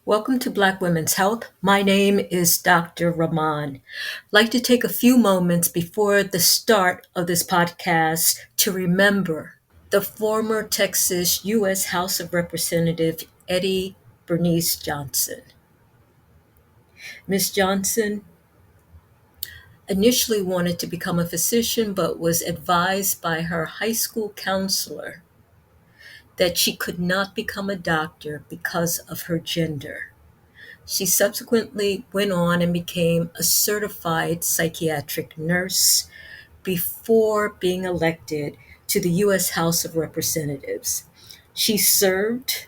Welcome to Black Women's Health. My name is Dr. Rahman. I'd like to take a few moments before the start of this podcast to remember the former Texas U.S. House of Representative Eddie Bernice Johnson. Ms. Johnson initially wanted to become a physician but was advised by her high school counselor that she could not become a doctor because of her gender. She subsequently went on and became a certified psychiatric nurse before being elected to the U.S. House of Representatives. She served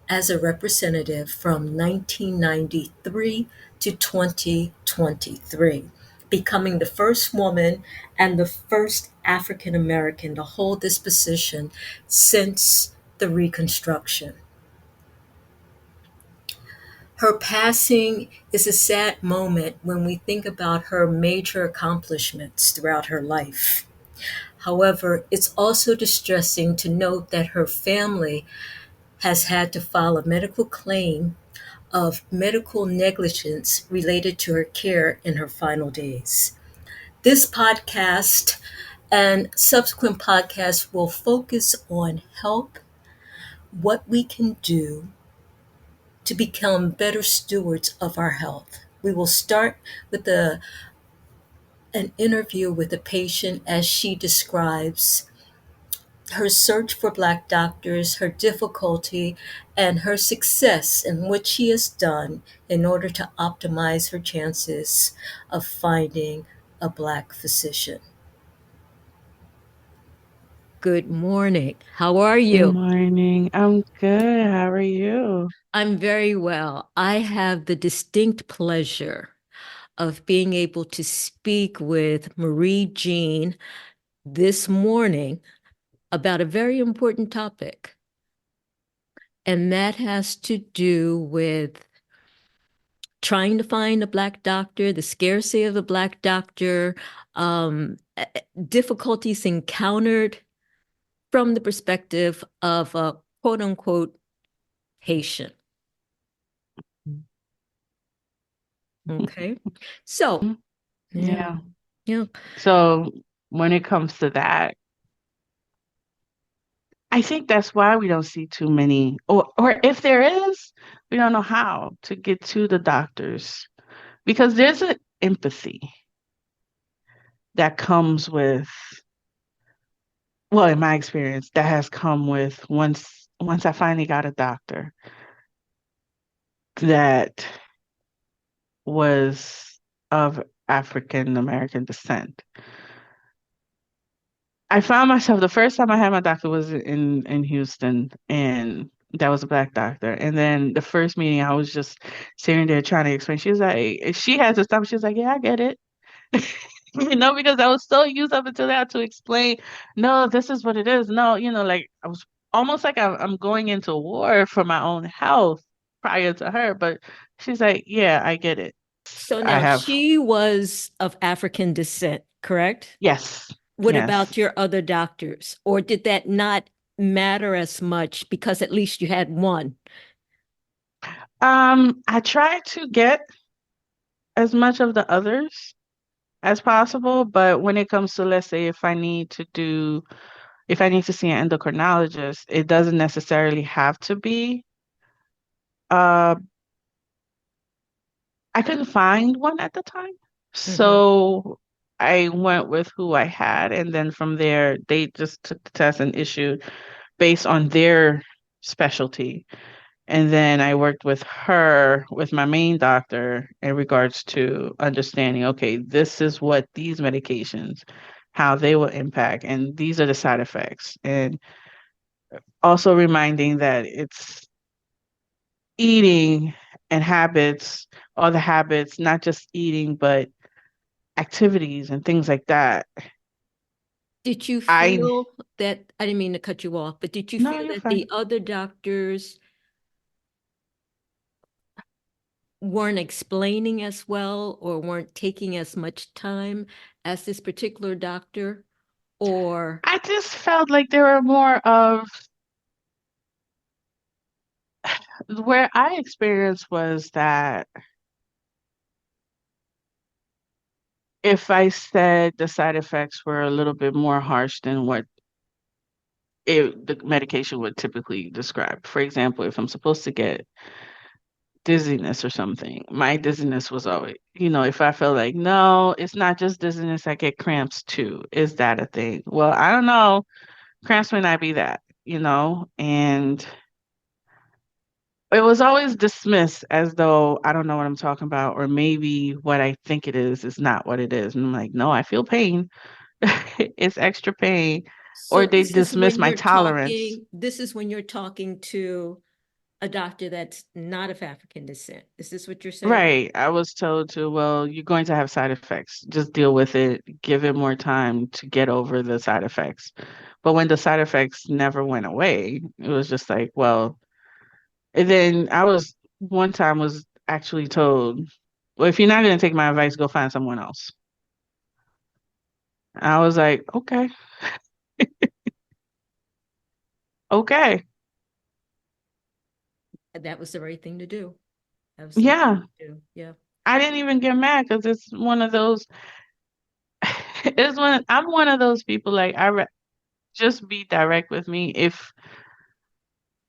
as a representative from 1993 to 2023, becoming the first woman and the first African American to hold this position since the Reconstruction. Her passing is a sad moment when we think about her major accomplishments throughout her life. However, it's also distressing to note that her family has had to file a medical claim of medical negligence related to her care in her final days. This podcast and subsequent podcasts will focus on help, what we can do to become better stewards of our health. We will start with an interview with a patient as she describes her search for Black doctors, her difficulty, and her success in what she has done in order to optimize her chances of finding a Black physician. Good morning. How are Good you? morning. I'm good. How are you? I'm very well. I have the distinct pleasure of being able to speak with Marie Jean this morning about a very important topic. And that has to do with trying to find a Black doctor, the scarcity of the Black doctor, um, difficulties encountered from the perspective of a quote unquote Haitian. Okay. So, yeah, Yeah. yeah. So when it comes to that, I think that's why we don't see too many, or if there is, we don't know how to get to the doctors because there's an empathy that comes with, well, in my experience, that has come with once I finally got a doctor that was of African American descent. I found myself the first time I had my doctor was in Houston, and that was a Black doctor. And then the first meeting, I was just sitting there trying to explain. She was like, she had to stop. She was like, "Yeah, I get it." Because I was so used up until that to explain, no, this is what it is. No, like I was almost like I'm going into war for my own health prior to her. But she's like, "Yeah, I get it. So I now have, she was of African descent, correct? yes, What about yes." your other doctors? Or did that not matter as much because at least you had one? I tried to get as much of the others as possible, but when it comes to, let's say, if I need to see an endocrinologist, it doesn't necessarily have to be, uh, I couldn't find one at the time. Mhm. So I went with who I had, and then from there, they just took the test and issued based on their specialty. And then I worked with her, with my main doctor, in regards to understanding, okay, this is what these medications, how they will impact, and these are the side effects. And also reminding that it's eating and habits, all the habits, not just eating, but activities and things like that. Did you I, feel that, I didn't mean to cut you off, but did you no, feel you're that the fine. other doctors weren't explaining as well or weren't taking as much time as this particular doctor? Or, I just felt like there were more of Where I experienced was that if I said the side effects were a little bit more harsh than what the medication would typically describe. For example, if I'm supposed to get dizziness or something, my dizziness was always, if I felt like, no, it's not just dizziness, I get cramps too. Is that a thing? Well, I don't know. Cramps may not be that, and it was always dismissed as though I don't know what I'm talking about, or maybe what I think it is not what it is. And I'm like, no, I feel pain. It's extra pain. Or So they dismiss my tolerance. this is when you're talking to a doctor that's not of African descent. Is this what you're saying? Right. I was told to, well, you're going to have side effects. Just deal with it. Give it more time to get over the side effects. But when the side effects never went away, it was just like, well, and then one time was actually told, well, if you're not going to take my advice, go find someone else. I was like, okay, okay. That was the right thing to do. That was the right Yeah. thing to do. Yeah. I didn't even get mad because it's one of those, I'm one of those people like, just be direct with me.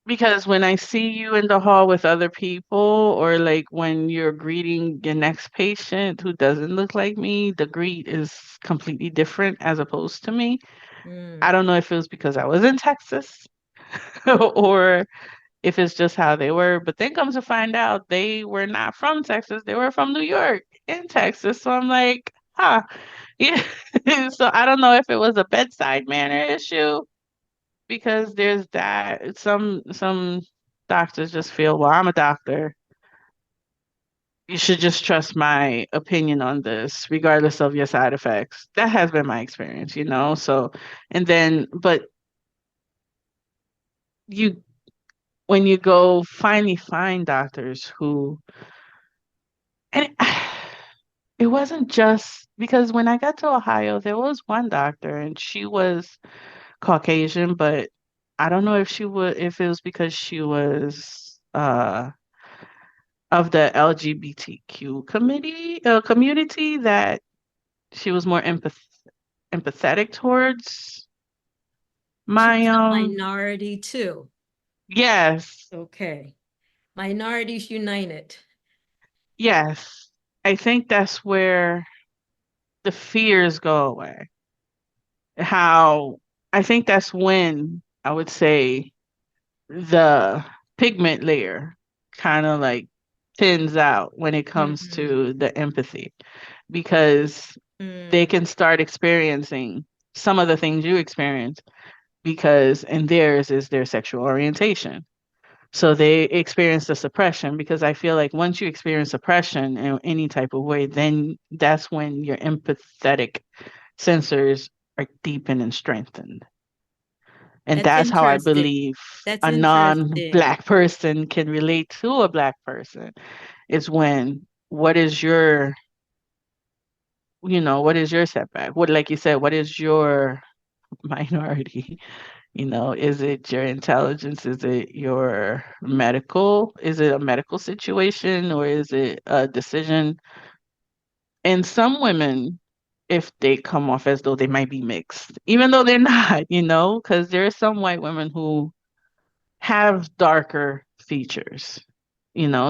Because when I see you in the hall with other people, or like when you're greeting your next patient who doesn't look like me, the greet is completely different as opposed to me. I Mm. don't know if it was because I was in Texas or if it's just how they were, but then comes to find out they were not from Texas. They were from New York in Texas. So I'm like, huh. Yeah. So I don't know if it was a bedside manner issue because there's that. Some doctors just feel, well, I'm a doctor. You should just trust my opinion on this, regardless of your side effects. That has been my experience. So, and then, but you, when you go finally find doctors who, and it wasn't just because when I got to Ohio, there was one doctor and she was Caucasian, but I don't know if it was because she was of the LGBTQ community that she was more empathetic towards She my was a minority too. yes, Okay. Minorities United. yes. I think that's where the fears go away. How I think that's when I would say the pigment layer kind of like thins out when it comes Mm, to the empathy because they mm. can start experiencing some of the things you experience because in theirs is their sexual orientation. So they experience the suppression because I feel like once you experience suppression in any type of way, then that's when your empathetic sensors are deepened and strengthened. And That's that's how I interesting. believe That's a interesting. non-black person can relate to a black person. Is when what is your setback? What, like you said, what is your minority? Is it your intelligence? Is it your medical? Is it a medical situation or is it a decision? And some women, if they come off as though they might be mixed, even though they're not, because there are some white women who have darker features,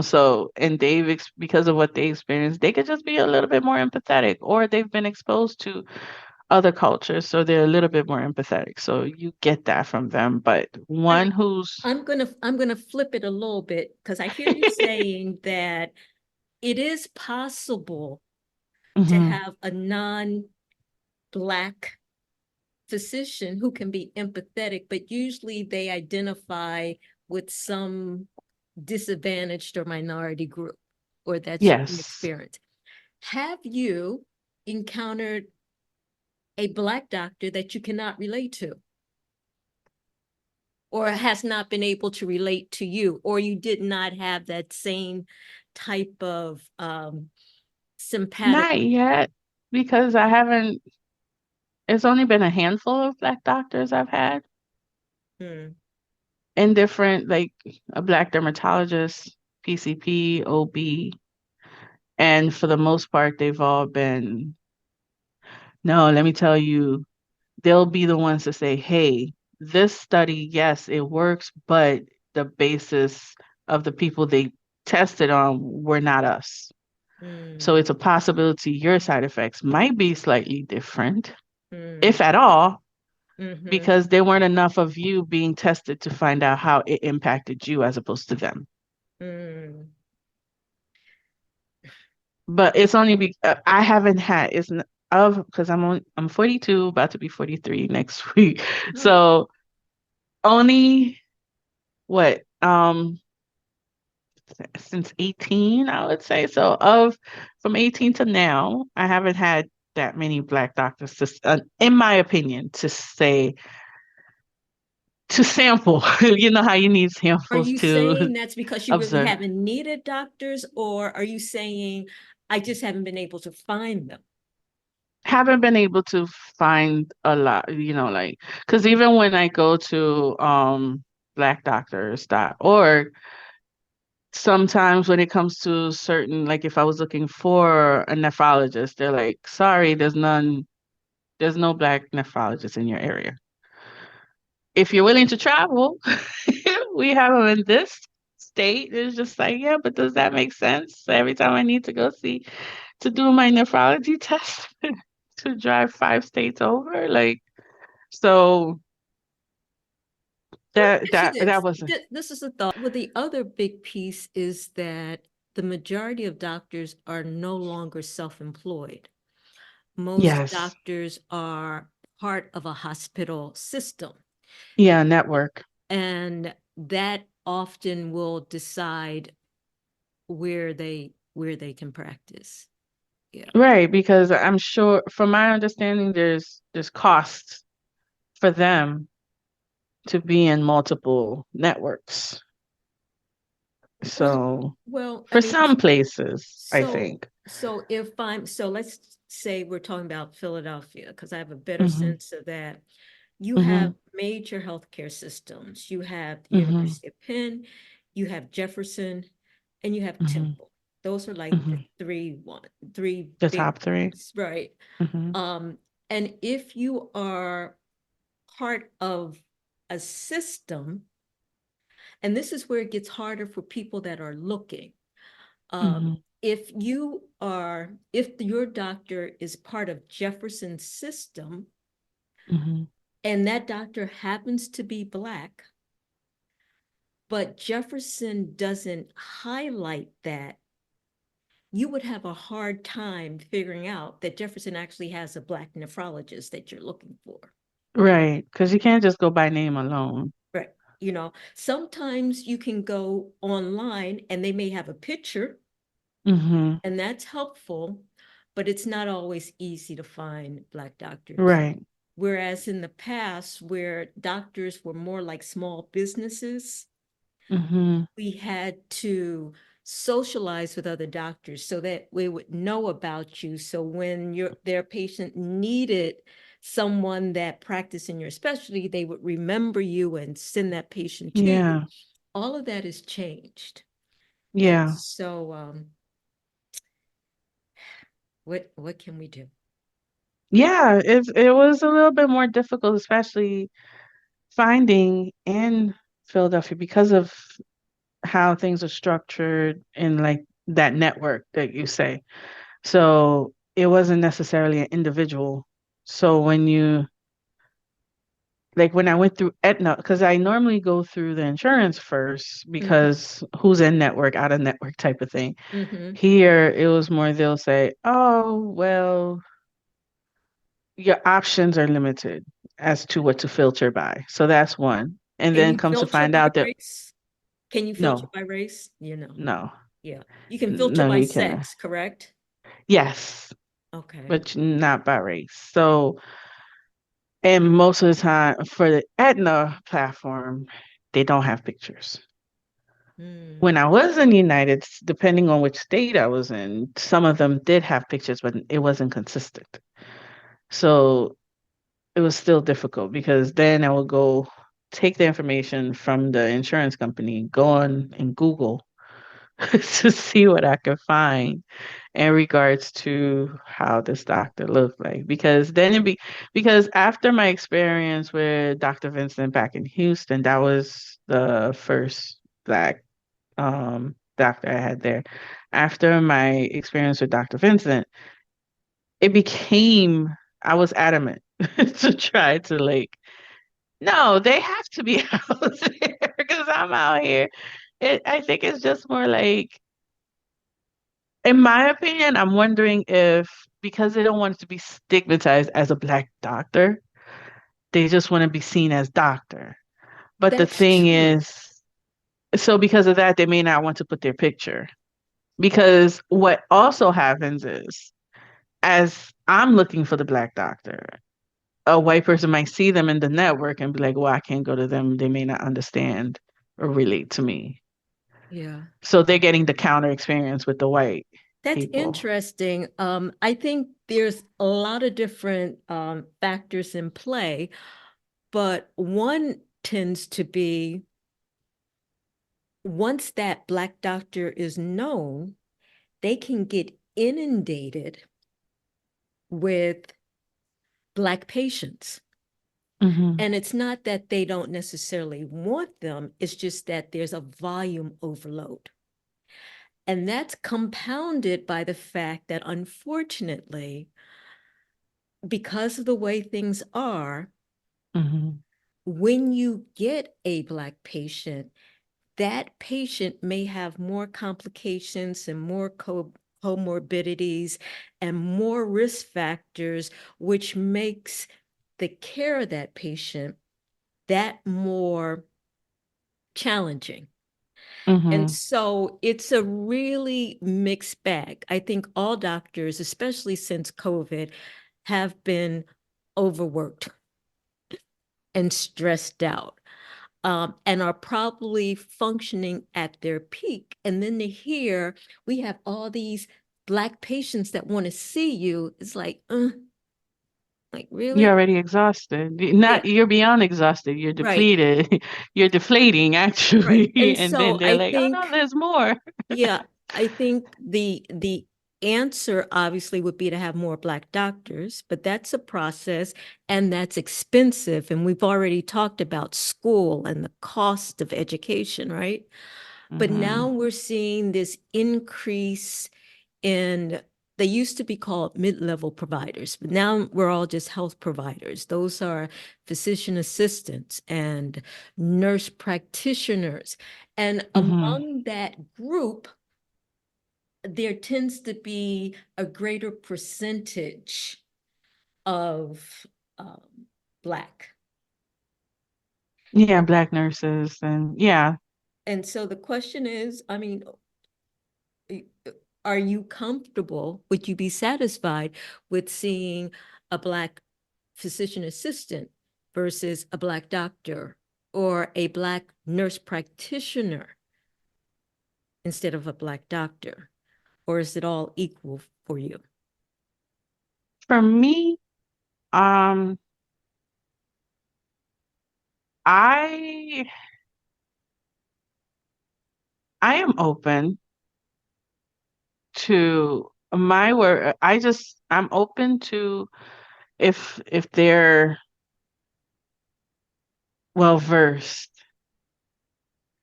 so, and because of what they experienced, they could just be a little bit more empathetic, or they've been exposed to other cultures, so they're a little bit more empathetic. So you get that from them. But I, one who's I'm gonna flip it a little bit because I hear you saying that it is possible to Mhm. have a non-black physician who can be empathetic, but usually they identify with some disadvantaged or minority group, or that's an Yes, experience. Have you encountered a black doctor that you cannot relate to, or has not been able to relate to you, or you did not have that same type of sympathetic? not yet, because I haven't. It's only been a handful of black doctors I've had. Hmm. in different, like a black dermatologist, PCP, OB, and for the most part, they've all been, no, let me tell you, they'll be the ones to say, hey, this study, yes, it works, but the basis of the people they tested on were not us. So Mm, it's a possibility your side effects might be slightly different, if mm, at all, mm-hmm, because there weren't enough of you being tested to find out how it impacted you as opposed to them. mm. But it's only I haven't had it's of because I'm 42, about to be 43 next week. Oh, So only what since 18, I would say. So of from 18 to now, I haven't had that many black doctors in my opinion, to sample. You know how you need are samples you to saying that's because you really observe. haven't needed doctors, or are you saying I just haven't been able to find them? Haven't been able to find a lot, like because even when I go to blackdoctors.org, sometimes when it comes to certain, like if I was looking for a nephrologist, they're like, sorry, there's no black nephrologist in your area. If you're willing to travel, we have them in this state. It's just like, yeah, but does that make sense? Every time I need to go see to do my nephrology test to drive 5 states over, like, so Let me that ask you that that this. wasn't. This is a thought. Well, the other big piece is that the majority of doctors are no longer self-employed. Most Yes. doctors are part of a hospital system, Yeah, network. and that often will decide where they can practice. Yeah. Right, because I'm sure from my understanding there's costs for them to be in multiple networks. Well, So well, I for mean, some places, I so think. so let's say we're talking about Philadelphia because I have a better Hmm. sense of that. You have Hmm. major healthcare systems. You have the Hmm. University of Penn, you have Jefferson, and you have Hmm. Temple. Those are like the Hmm. three The big top three. ones, right? Hmm. Um, and if you are part of a system, and this is where it gets harder for people that are looking. Hmm. If your doctor is part of Jefferson's system Hmm. and that doctor happens to be Black, but Jefferson doesn't highlight that, you would have a hard time figuring out that Jefferson actually has a Black nephrologist that you're looking for. Right, because you can't just go by name alone. Right. Sometimes you can go online and they may have a picture, Hmm. and that's helpful, but it's not always easy to find Black doctors. Right. Whereas in the past, where doctors were more like small businesses, Hmm. we had to socialize with other doctors so that we would know about you. So when their patient needed someone that practiced in your specialty, they would remember you and send that patient to you. Yeah. All of that has changed. And Yeah. so what can we do? Yeah, it was a little bit more difficult, especially finding in Philadelphia because of how things are structured in like that network that you say. So it wasn't necessarily an individual. So when I went through Aetna, because I normally go through the insurance first Mm-hmm. because who's in network, out of network type of thing. Mm-hmm. Here it was more they'll say, oh, well, your options are limited as to what to filter by. So that's one. And Can then you comes to filter find by out that race? Can you filter no, by race? You know. no, Yeah. You can filter no, by you cannot. sex, correct? Yes, Okay. but not by race. So, and most of the time for the Aetna platform, they don't have pictures. When Hmm. I was in the depending on which state I was in, some of them did have pictures, but it wasn't consistent. So it was still difficult because then I would go. take the information from the insurance company, go on and Google to see what I could find in regards to how this doctor looked like. Because after my experience with Dr. Vincent back in Houston, that was the first black doctor I had there. After my experience with Dr. Vincent, it became I was adamant to try to like, no, they have to be out there because I'm out here. I think it's just more like, in my opinion, I'm wondering if because they don't want to be stigmatized as a black doctor, they just want to be seen as doctor. But the That's thing true. is, so because of that, they may not want to put their picture. Because what also happens is, as I'm looking for the black doctor, a white person might see them in the network and be like, well, I can't go to them. They may not understand or relate to me. Yeah. So they're getting the counter experience with the white That's people. interesting. I think there's a lot of different factors in play, but one tends to be once that Black doctor is known, they can get inundated with Black patients. Hmm. And it's not that they don't necessarily want them, it's just that there's a volume overload. And that's compounded by the fact that unfortunately, because of the way things are, Hmm. when you get a Black patient, that patient may have more complications and more comorbidities and more risk factors, which makes the care of that patient that more challenging. And Hmm. so it's a really mixed bag. I think all doctors, especially since COVID, have been overworked and stressed out, and are probably functioning at their peak. And then to hear we have all these Black patients that want to see you, it's like You're really? already exhausted. Yeah, Not you're beyond exhausted. You're right, depleted. You're deflating right. actually. And And then so they're I like, oh no, think there's more. Yeah, I think the answer obviously would be to have more Black doctors, but that's a process and that's expensive. And we've already talked about school and the cost of education, right? But now Hmm. we're seeing this increase in, they used to be called mid-level providers, but now we're all just health providers. Those are physician assistants and nurse practitioners. And Hmm. among that group, there tends to be a greater percentage of Black. Yeah, black nurses and yeah. And so the question is, I mean, are you comfortable? Would you be satisfied with seeing a Black physician assistant versus a Black doctor or a Black nurse practitioner instead of a Black doctor? Or is it all equal for you? For me, um, I I am open to my work. I'm open to if they're well versed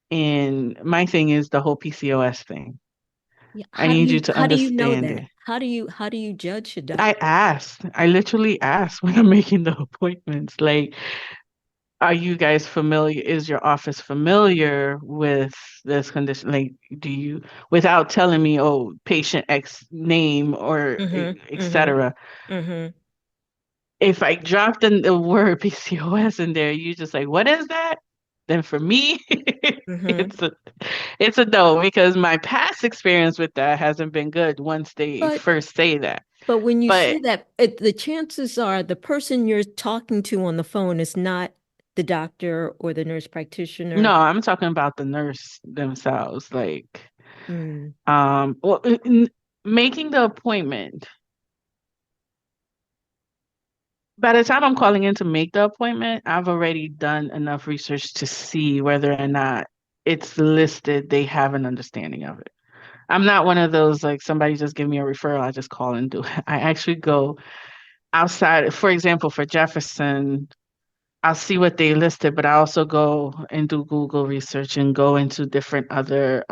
in my thing is the whole PCOS thing. Yeah. I need you to How do you know understand that? it. How do you judge a I doctor? asked. I literally asked when I'm making the appointments, like, are you guys familiar? Is your office familiar with this condition? Like, do you, without telling me, oh, patient X name or Mm-hmm. et Mm-hmm. cetera, Mm-hmm. if I dropped in the word PCOS in there, you just like, what is that? Then for me, Mm-hmm. it's a it's a no because my past experience with that hasn't been good once they But first say that. but when you But say that, the chances are the person you're talking to on the phone is not the doctor or the nurse no, practitioner. I'm talking about the nurse themselves. Like, Mm. well, making the appointment By the time I'm calling in to make the appointment, I've already done enough research to see whether or not it's listed, they have an understanding of it. I'm not one of those like somebody just give me a referral, I just call and do it. I actually go outside. For example, for Jefferson, I'll see what they listed, but I also go and do Google research and go into different other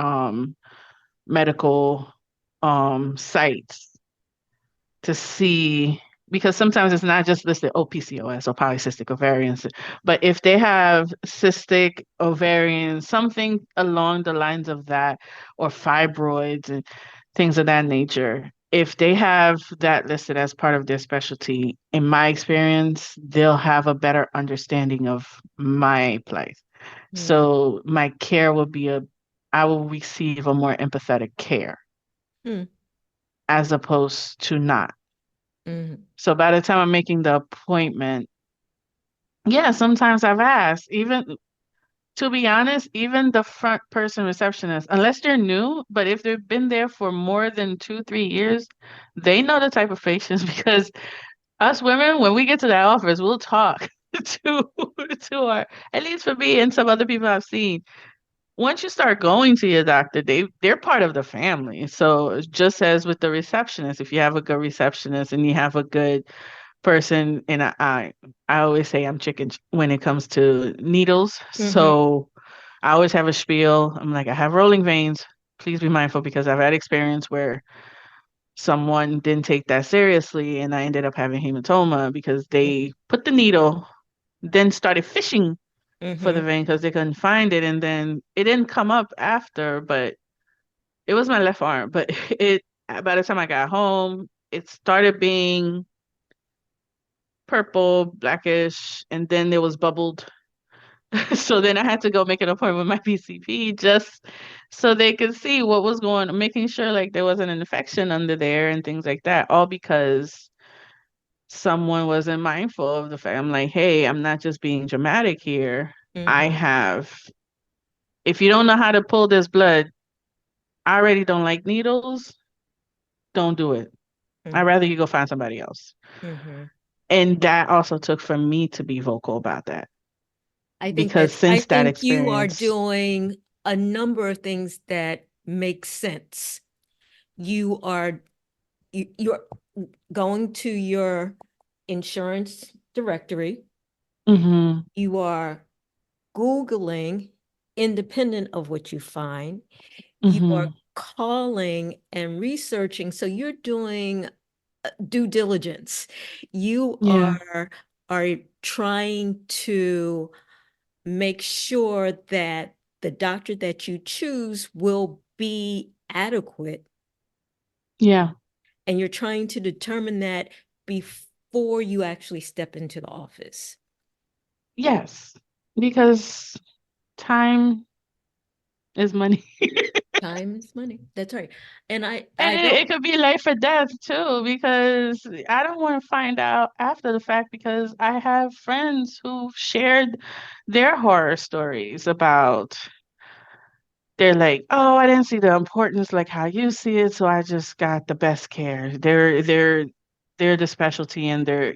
medical sites to see, because sometimes it's not just listed OPCOS or polycystic ovarian, but if they have cystic ovarian, something along the lines of that, or fibroids and things of that nature, if they have that listed as part of their specialty, in my experience, they'll have a better understanding of my plight. Mm, So my care will be I will receive a more empathetic care mm, as opposed to not. mm, So by the time I'm making the appointment, yeah, sometimes I've asked, even to be honest, even the front person receptionist, unless they're new, but if they've been there for more than 2, 3 years, they know the type of patients because us women, when we get to that office, we'll talk to to our, at least for me and some other people I've seen. Once you start going to your doctor, they're part of the family. So just as with the receptionist, if you have a good receptionist and you have a good person, and I always say I'm chicken when it comes to needles. mm-hmm, So I always have a spiel. I'm like, I have rolling veins. Please be mindful because I've had experience where someone didn't take that seriously and I ended up having hematoma because they put the needle, then started fishing for the mm-hmm, vein because they couldn't find it. And then it didn't come up after, but it was my left arm. But it, by the time I got home, it started being purple, blackish, and then it was bubbled. So then I had to go make an appointment with my PCP just so they could see what was going on, making sure like there wasn't an infection under there and things like that, all because someone wasn't mindful of the fact. I'm like, hey, I'm not just being dramatic here. I mm-hmm, have, if you don't know how to pull this blood, I already don't like needles, don't do it. I'd mm-hmm, rather you go find somebody else. mm-hmm. And that also took for me to be vocal about that because I since that think you are experience, doing a number of things that make sense. You are you're going to your insurance directory. hmm You are Googling independent of what you find. You are hmm calling and researching. So you're doing due diligence. You yeah, are trying to make sure that the doctor that you choose will be adequate, yeah, and you're trying to determine that before you actually step into the office. yes, because time is money. Time is money. That's right. And And I it don't, could be life or death too, because I don't want to find out after the fact because I have friends who shared their horror stories about they're like, oh, I didn't see the importance like how you see it, so I just got the best care. They're the specialty and they're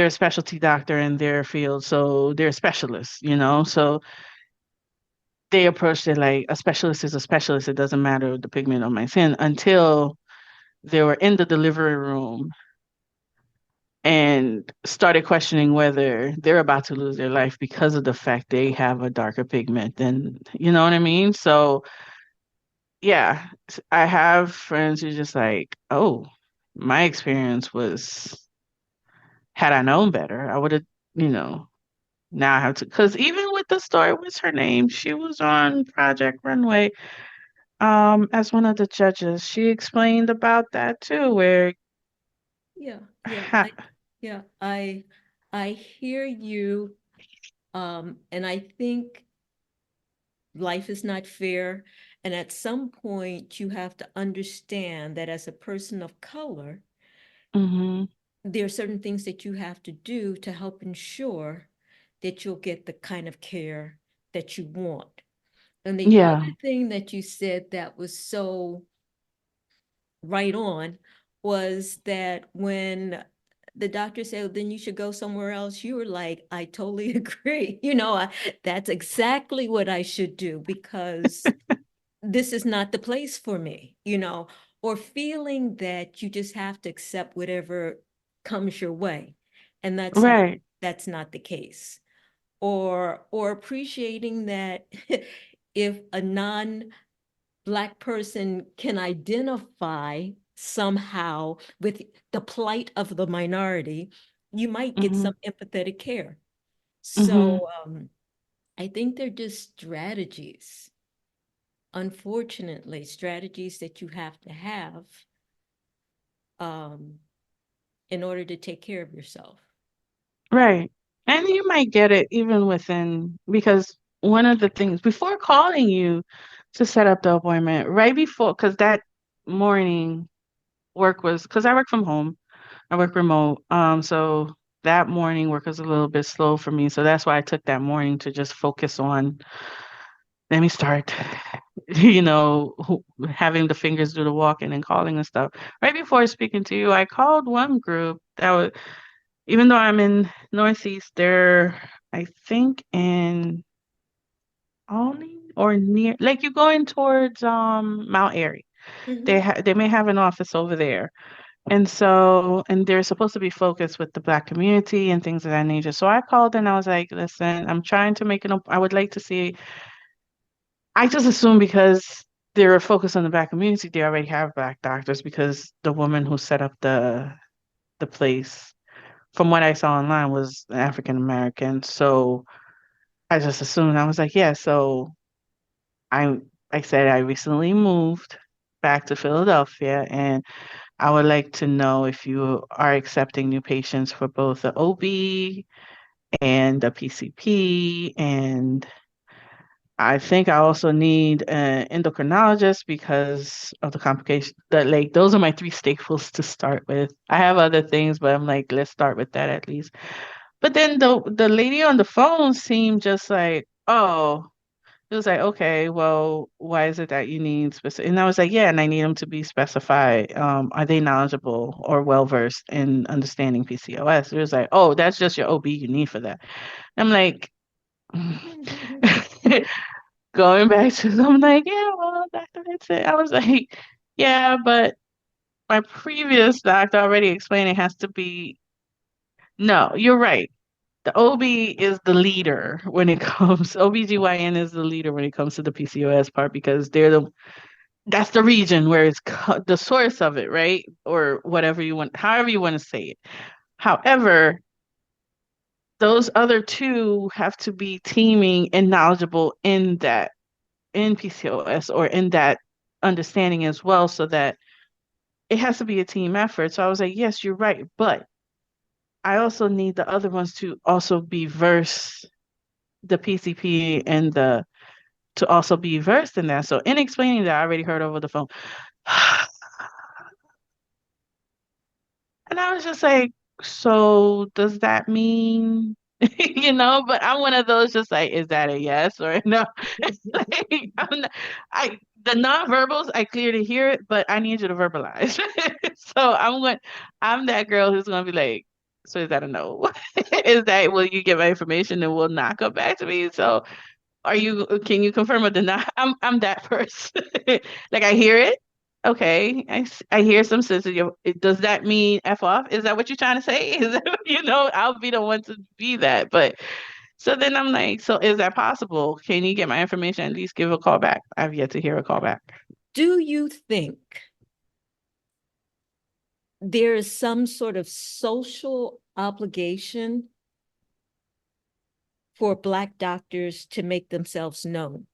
a specialty doctor in their field, so they're specialists, so they approached it like a specialist is a specialist. It doesn't matter the pigment on my skin until they were in the delivery room and started questioning whether they're about to lose their life because of the fact they have a darker pigment than, you know what I mean? So, yeah, I have friends who just like, oh, my experience was, had I known better, I would have, you know, now I have to, because even with the story, what's her name? She was on Project Runway as one of the judges. She explained about that too, where yeah, yeah, ha, yeah, I hear you. And I think life is not fair. And at some point, you have to understand that as a person of color, hmm there are certain things that you have to do to help ensure that you'll get the kind of care that you want. And the yeah, other thing that you said that was so right on was that when the doctor said, "Well, then you should go somewhere else." You were like, "I totally agree." That's exactly what I should do because this is not the place for me, or feeling that you just have to accept whatever comes your way. And Right. that's not the case. Or appreciating that if a non-Black person can identify somehow with the plight of the minority, you might get Hmm. some empathetic care. Hmm. So I think they're just strategies, unfortunately, strategies that you have to have um, in order to take care of yourself. Right. And you might get it even within, because one of the things before calling you to set up the appointment, right before, because that morning work was, because I work from home, I work remote. So that morning work was a little bit slow for me. So that's why I took that morning to just focus on, let me start, having the fingers do the walking and calling and stuff. Right before speaking to you, I called one group that was, even though I'm in Northeast, they're, I think, in Albany or near, like you're going towards Mount Airy. Mhm. They may have an office over there. And so, and they're supposed to be focused with the Black community and things of that nature. So I called and I was like, listen, I'm trying to make I would like to see, I just assume because they're focused on the Black community, they already have Black doctors because the woman who set up the place, from what I saw online, was African American. So I just assumed, I was like, yeah, so I I said I recently moved back to Philadelphia and I would like to know if you are accepting new patients for both the OB and the PCP. And I think I also need an endocrinologist because of the complication that, like, those are my three staples to start with. I have other things, but I'm like, let's start with that at least. But then the lady on the phone seemed just like, oh, it was like, okay, well, why is it that you need specific? And I was like, yeah, and I need them to be specified. Are they knowledgeable or well versed in understanding PCOS? It was like, oh, that's just your OB you need for that. I'm like, going back to, I'm like, yeah, well, Dr. Vincent. I was like, yeah, but my previous doctor already explained it has to be. No, you're right. The OB is the leader when it comes, OBGYN is the leader when it comes to the PCOS part because that's the region where it's the source of it, right? Or whatever you want, however you want to say it. However, those other two have to be teaming and knowledgeable in that, in PCOS or in that understanding as well, so that it has to be a team effort. So I was like, yes, you're right. But I also need the other ones to also be versed, the PCP and the to also be versed in that. So in explaining that, I already heard over the phone. And I was just like, so does that mean, but I'm one of those just like, is that a yes or a no? Like, the nonverbals, I clearly hear it, but I need you to verbalize. So I'm that girl who's gonna be like, so is that a no? Is that, will you get my information and will not come back to me? So can you confirm or deny? I'm that person. Like I hear it. Okay. I hear some sense of does that mean F off? Is that what you're trying to say? Is that, I'll be the one to be that. But so then I'm like, so is that possible? Can you get my information? At least give a call back. I've yet to hear a call back. Do you think there is some sort of social obligation for Black doctors to make themselves known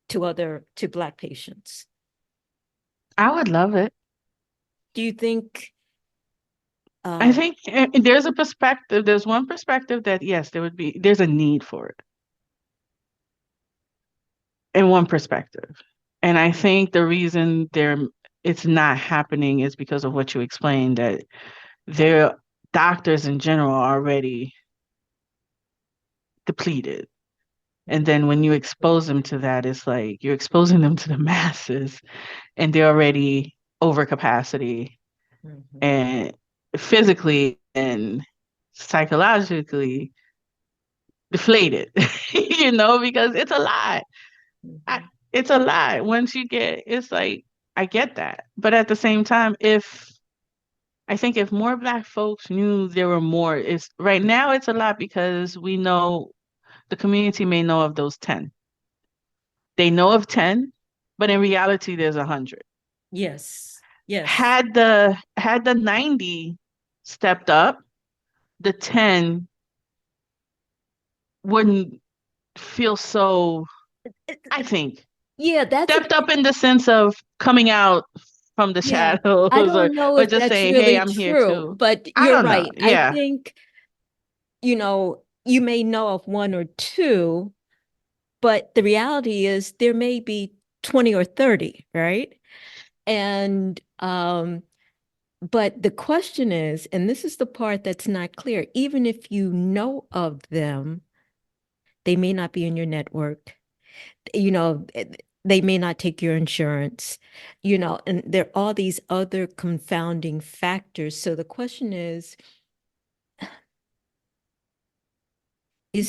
to Black patients? I would love it. Do you think I uh, think there's a perspective. There's one perspective that yes, there's a need for it in one perspective. And I think the reason it's not happening is because of what you explained, that their doctors in general are already depleted. And then when you expose them to that, it's like you're exposing them to the masses and they're already over capacity. Mhm. And physically and psychologically deflated, because it's a lot. I, Mhm. it's a lot. Once you get, it's like, I get that. But at the same time, I think if more Black folks knew there were more, it's right now it's a lot because we know the community may know of those 10. They know of 10, but in reality, there's 100. Yes. Yes. Had the 90 stepped up, the 10 wouldn't feel so, I think, Yeah, that's a stepped up in the sense of coming out from the yeah. I shadows or don't know or if just that's saying, "Hey, really I'm here true, too." but I you're don't know. right. I Yeah. think, you may know of one or two, but the reality is there may be 20 or 30, right? And but the question is, and this is the part that's not clear, even if you know of them, they may not be in your network. You know, they may not take your insurance, and there are all these other confounding factors. So the question is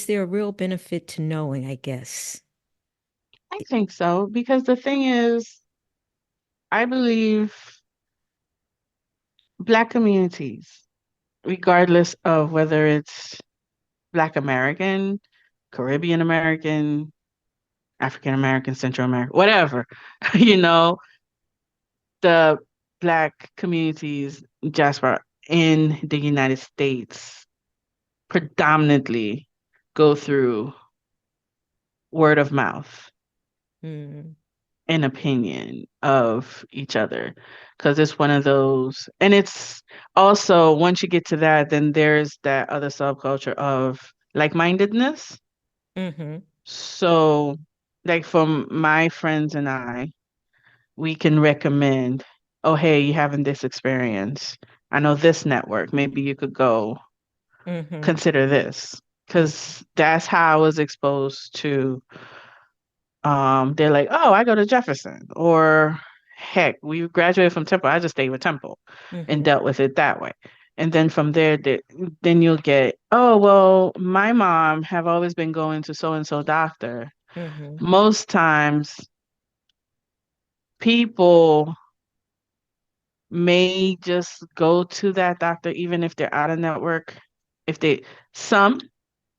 there a real benefit to knowing, I guess? I think so because the thing is, I believe Black communities, regardless of whether it's Black American, Caribbean American, African American, Central American, whatever, you know, the Black communities, Jasper, in the United States predominantly go through word of mouth Mm, and opinion of each other because it's one of those, and it's also once you get to that, then there's that other subculture of like-mindedness. mm-hmm, So, like from my friends and I, we can recommend, oh, hey, you having this experience. I know this network. Maybe you could go mm-hmm, consider this. mm-hmm, Because that's how I was exposed to they're like, oh, I go to Jefferson. Or heck, we graduated from Temple. I just stayed with Temple and mm-hmm, dealt with it that way. And then from there, then you'll get, oh, well, my mom have always been going to so and so doctor. mm-hmm, Most times people may just go to that doctor even if they're out of network. If they some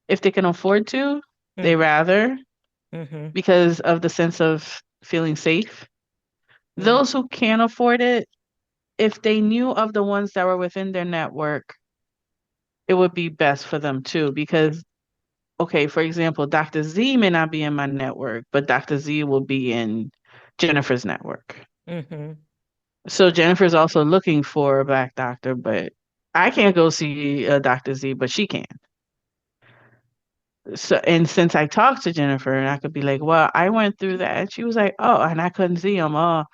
if they can afford to, they mm-hmm, rather mm-hmm, because of the sense of feeling safe. mm-hmm, Those who can't afford it, if they knew of the ones that were within their network, it would be best for them too. Because, okay, for example, Dr. Z may not be in my network, but Dr. Z will be in Jennifer's network. mm-hmm. So Jennifer's also looking for a Black doctor, but I can't go see Dr. Z, but she can. So, and since I talked to Jennifer, and I could be like, well, I went through that. And she was like, oh, and I couldn't see him. Oh,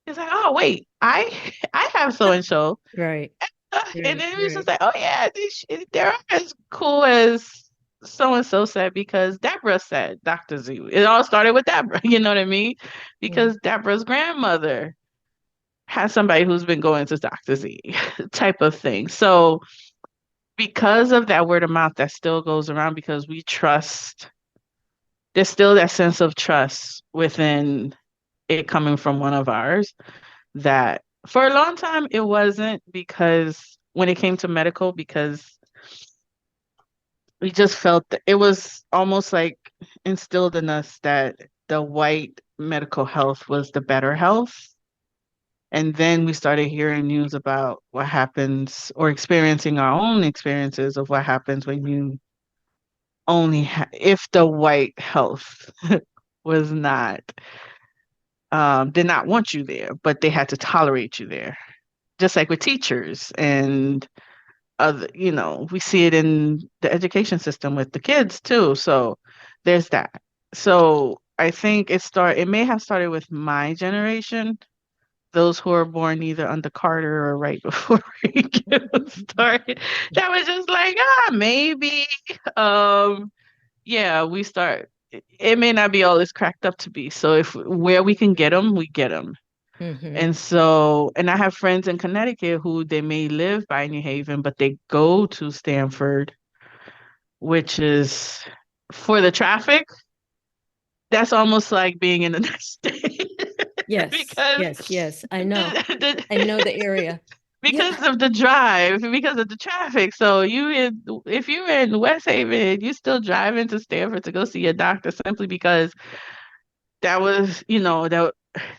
he's like, oh, wait, I have so and so. Right, And right, then he was just right. like, oh yeah, they're as cool as so and so said because Deborah said Dr. Z. It all started with Deborah, you know what I mean? Mm, Because Deborah's grandmother has somebody who's been going to Dr. Z type of thing. So because of that word of mouth that still goes around because we trust, there's still that sense of trust within it coming from one of ours that for a long time it wasn't because when it came to medical because we just felt that it was almost like instilled in us that the white medical health was the better health. And then we started hearing news about what happens or experiencing our own experiences of what happens when you if the white health was not, did not want you there, but they had to tolerate you there. Just like with teachers and other, we see it in the education system with the kids too. So there's that. So I think it may have started with my generation, those who were born either under Carter or right before Reagan started. That was just like, maybe. Yeah, we start. It may not be all it's cracked up to be. So if where we can get them, we get them. Mm-hmm. And so, and I have friends in Connecticut who they may live by New Haven, but they go to Stamford, which is for the traffic. That's almost like being in the next state Yes, because yes, yes. I know. I know the, the area. Yeah. because of the drive, because of the traffic. So if you're in West Haven, you still driving to Stanford to go see a doctor simply because that was,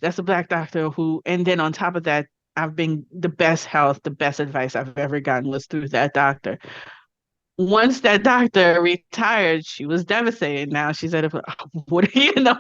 that's a black doctor who, and then on top of that, I've been the best health, the best advice I've ever gotten was through that doctor. Once that doctor retired, she was devastated. Now she's at a, what do you know,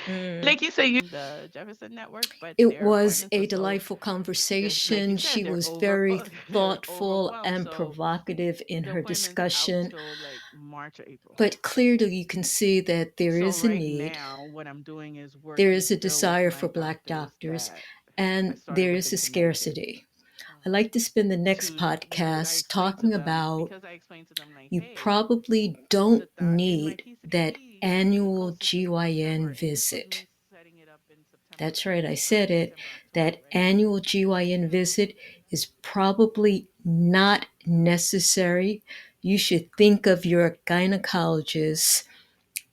Mm. like you say, you the Jefferson Network, but It their was appointments a are so delightful like you conversation. said, She they're was very overbooked, they're thoughtful overwhelmed. and So provocative in the her appointment's out discussion. till like March or April. But clearly, you can see that there So is a right need, now, what I'm doing is there working is a still with desire my for Black doctors doctors, that I and started there with is in a Connecticut. scarcity. I Um, like to spend the next to where I podcast explained to talking them about because I explained to them like, you hey, probably don't in my need that PCP, the annual closest is GYN December, and this was visit. me setting it up in September, That's right, I like said it. September, October, That right? annual GYN visit is probably not necessary. You should think of your gynecologist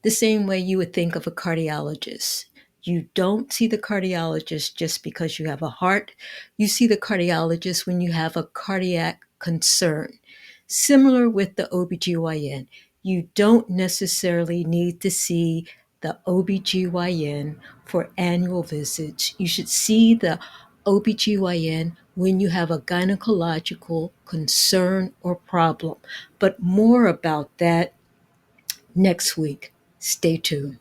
the same way you would think of a cardiologist. You don't see the cardiologist just because you have a heart. You see the cardiologist when you have a cardiac concern. Similar with the OBGYN. You don't necessarily need to see the OBGYN for annual visits. You should see the OBGYN when you have a gynecological concern or problem. But more about that next week. Stay tuned.